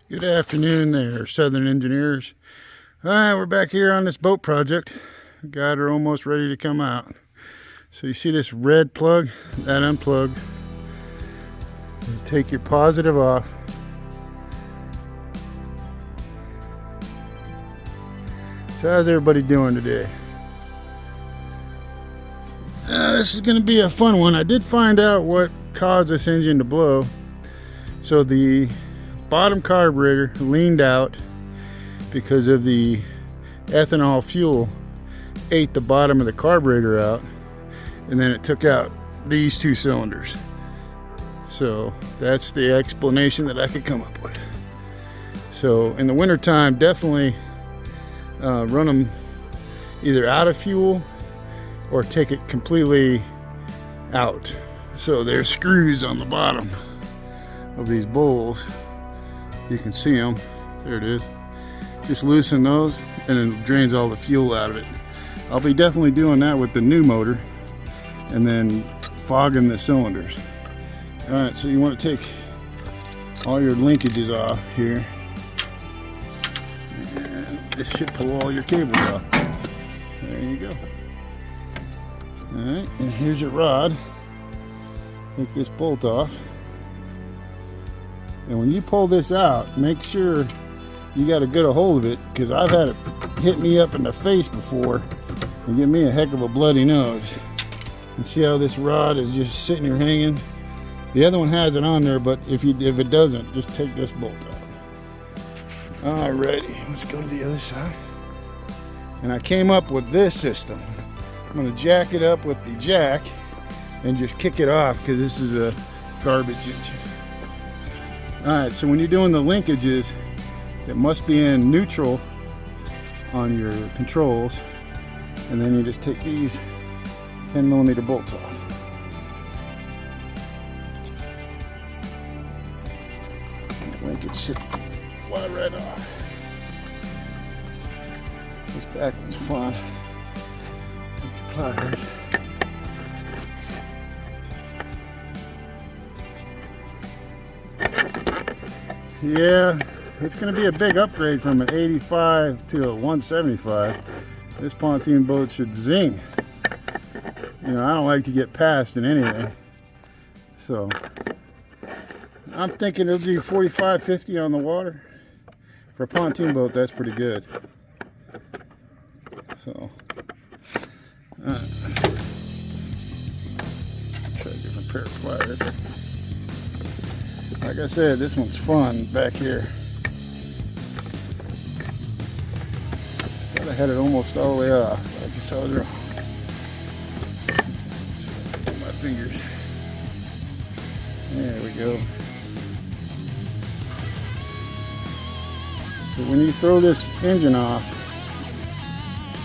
Good afternoon there, Southern Engineers. All right, we're back here on this boat project. Got her almost ready to come out. So you see this red plug? That unplugs. You take your positive off. So how's everybody doing today? This is going to be a fun one. I did find out what caused this engine to blow. So the bottom carburetor leaned out because of the ethanol fuel ate the bottom of the carburetor out, and then it took out these two cylinders. So that's the explanation that I could come up with. So in the winter time, definitely run them either out of fuel or take it completely out. So there's screws on the bottom of these bowls. You can see them. There it is. Just loosen those and it drains all the fuel out of it. I'll be definitely doing that with the new motor and then fogging the cylinders. Alright, so you want to take all your linkages off here. And this should pull all your cables off. There you go. Alright, and here's your rod. Take this bolt off. And when you pull this out, make sure you got a good hold of it, because I've had it hit me up in the face before and give me a heck of a bloody nose. And see how this rod is just sitting here hanging? The other one has it on there, but if it doesn't, just take this bolt out. Alrighty, let's go to the other side. And I came up with this system. I'm going to jack it up with the jack and just kick it off, because this is a garbage engine. Alright, so when you're doing the linkages, it must be in neutral on your controls, and then you just take these 10mm bolts off. The linkage should fly right off. This back one's fun. Take your pliers. Yeah, it's going to be a big upgrade from an 85 to a 175. This pontoon boat should zing. You know, I don't like to get passed in anything. So, I'm thinking it'll do 45, 50 on the water. For a pontoon boat, that's pretty good. So, try a different pair of pliers. Like I said, this one's fun back here. Thought I had it almost all the way off, but I guess I was wrong. My fingers. There we go. So when you throw this engine off,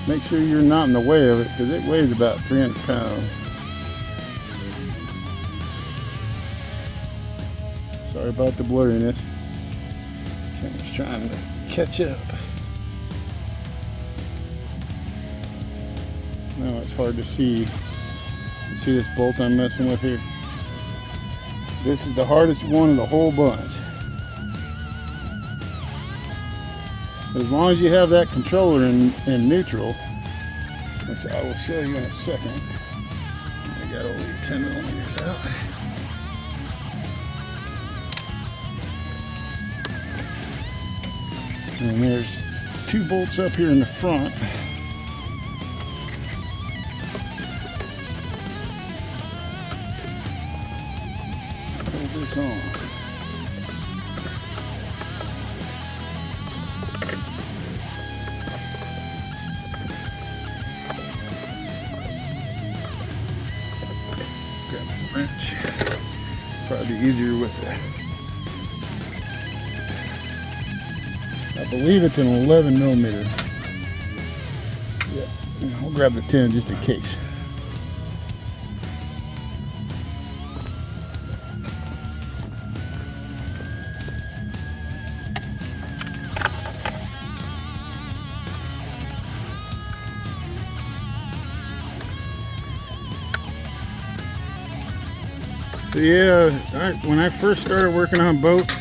make sure you're not in the way of it, because it weighs about 300 pounds. Sorry about the blurriness. Camera's trying to catch up. Now it's hard to see. You see this bolt I'm messing with here? This is the hardest one of the whole bunch. As long as you have that controller in neutral, which I will show you in a second. I got all the 10mm out. And there's two bolts up here in the front. Hold this on. Grab a wrench. Probably easier with it. I believe it's an 11mm. Yeah, we'll grab the 10 just in case. So yeah, when I first started working on boats,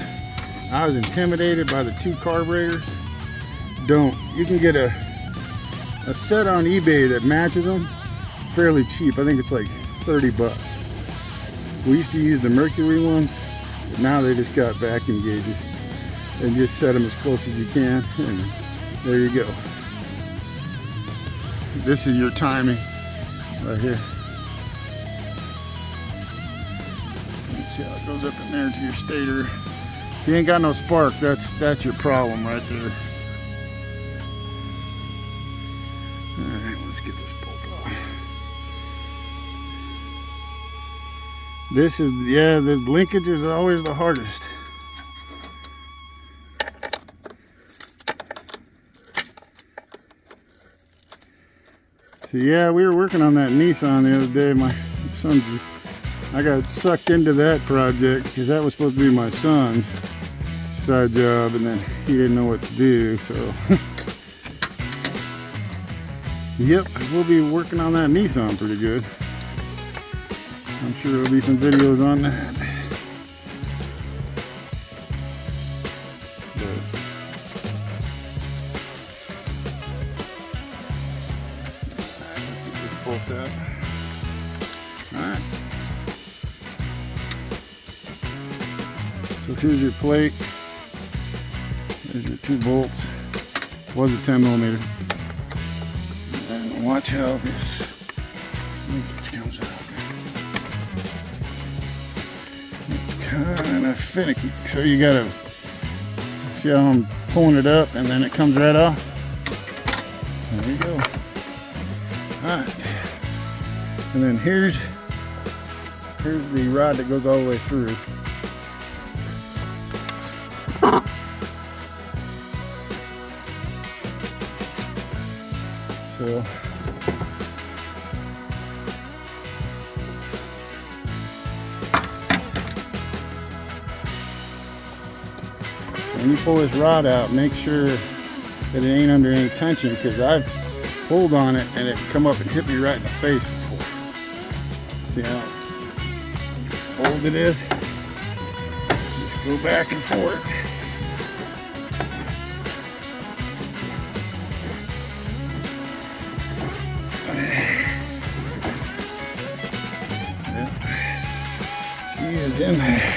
I was intimidated by the two carburetors. Don't. You can get a set on eBay that matches them fairly cheap. I think it's like 30 bucks. We used to use the Mercury ones, but now they just got vacuum gauges. And just set them as close as you can, and there you go. This is your timing right here. Let's see how it goes up in there to your stator. If you ain't got no spark, that's your problem right there. Alright, let's get this bolt off. This is, yeah, the linkage is always the hardest. So yeah, we were working on that Nissan the other day. My son's, I got sucked into that project because that was supposed to be my son's side job, and then he didn't know what to do, so. Yep, we'll be working on that Nissan pretty good. I'm sure there'll be some videos on that. Bolt up. Alright. So here's your plate. There's your 2 bolts. Was a 10mm. And watch how this linkage comes out. It's kind of finicky. So you gotta see how I'm pulling it up, and then it comes right off. There you go. Alright. And then here's the rod that goes all the way through. So when you pull this rod out, make sure that it ain't under any tension, because I've pulled on it and it come up and hit me right in the face before. See how old it is? Just go back and forth. Yep. She is in there.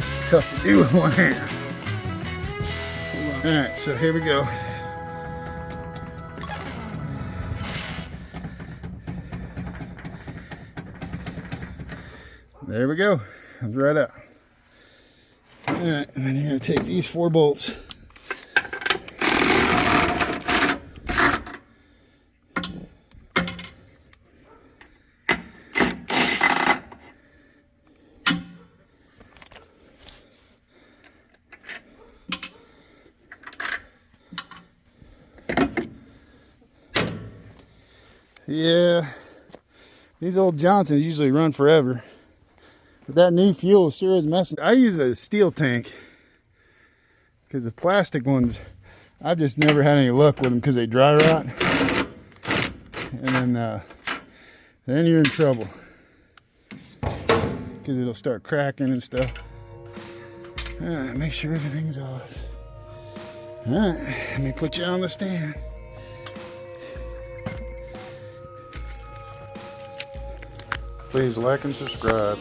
It's tough to do with one hand. Alright, so here we go. There we go. Comes right out. Alright, and then you're going to take these 4 bolts. Yeah, these old Johnsons usually run forever. But that new fuel sure is messing. I use a steel tank because the plastic ones, I've just never had any luck with them because they dry rot. And then you're in trouble because it'll start cracking and stuff. All right, make sure everything's off. All right, let me put you on the stand. Please like and subscribe.